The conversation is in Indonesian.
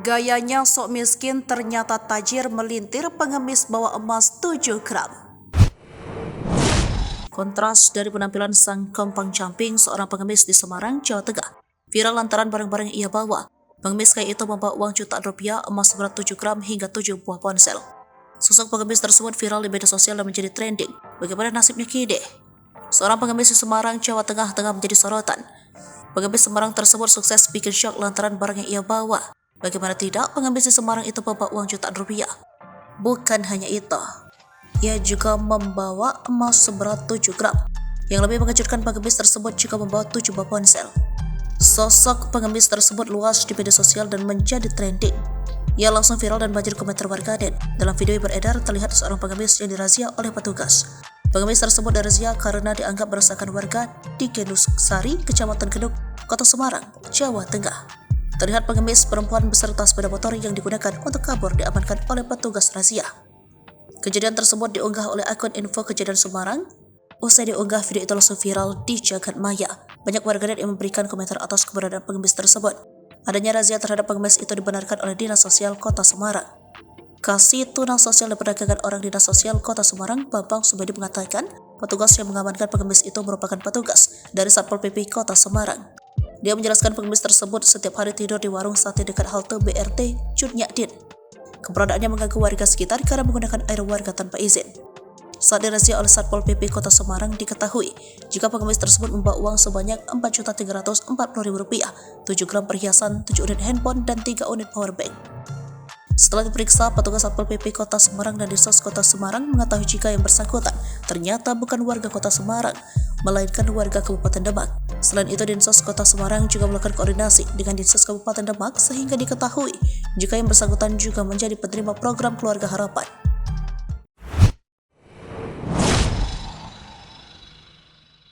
Gayanya sok miskin ternyata tajir melintir pengemis bawa emas 7 gram. Kontras dari penampilan sang kompang camping seorang pengemis di Semarang, Jawa Tengah. Viral lantaran barang-barang yang ia bawa. Pengemis kaya itu membawa uang jutaan rupiah, emas berat 7 gram hingga 7 buah ponsel. Sosok pengemis tersebut viral di media sosial dan menjadi trending. Bagaimana nasibnya kini? Seorang pengemis di Semarang, Jawa Tengah tengah menjadi sorotan. Pengemis Semarang tersebut sukses bikin syok lantaran barang yang ia bawa. Bagaimana tidak, pengemis di Semarang itu membawa uang jutaan rupiah. Bukan hanya itu, ia juga membawa emas seberat 7 gram. Yang lebih mengejutkan, pengemis tersebut juga membawa 7 buah ponsel. Sosok pengemis tersebut luas di media sosial dan menjadi trending. Ia langsung viral dan banjir komentar warganet. Dalam video yang beredar, terlihat seorang pengemis yang dirazia oleh petugas. Pengemis tersebut dirazia karena dianggap meresahkan warga di Genus Sari, Kecamatan Kedung, Kota Semarang, Jawa Tengah. Terlihat pengemis perempuan beserta sepeda motor yang digunakan untuk kabur diamankan oleh petugas razia. Kejadian tersebut diunggah oleh akun Info Kejadian Semarang. Usai diunggah, video itu langsung viral di jagat maya. Banyak warganet yang memberikan komentar atas keberadaan pengemis tersebut. Adanya razia terhadap pengemis itu dibenarkan oleh Dinas Sosial Kota Semarang. Kasih Tunang Sosial dan Perdagangan Orang Dinas Sosial Kota Semarang, Bambang Sumedi mengatakan, petugas yang mengamankan pengemis itu merupakan petugas dari Satpol PP Kota Semarang. Dia menjelaskan pengemis tersebut setiap hari tidur di warung sate dekat halte BRT Cutnyadin. Keberadaannya mengganggu warga sekitar karena menggunakan air warga tanpa izin. Saat dirazia oleh Satpol PP Kota Semarang, diketahui jika pengemis tersebut membawa uang sebanyak Rp4.340.000, 7 gram perhiasan, 7 unit handphone, dan 3 unit powerbank. Setelah diperiksa, petugas Satpol PP Kota Semarang dan Dinsos Kota Semarang mengetahui jika yang bersangkutan ternyata bukan warga Kota Semarang, melainkan warga Kabupaten Demak. Selain itu, Dinsos Kota Semarang juga melakukan koordinasi dengan Dinsos Kabupaten Demak sehingga diketahui jika yang bersangkutan juga menjadi penerima program Keluarga Harapan.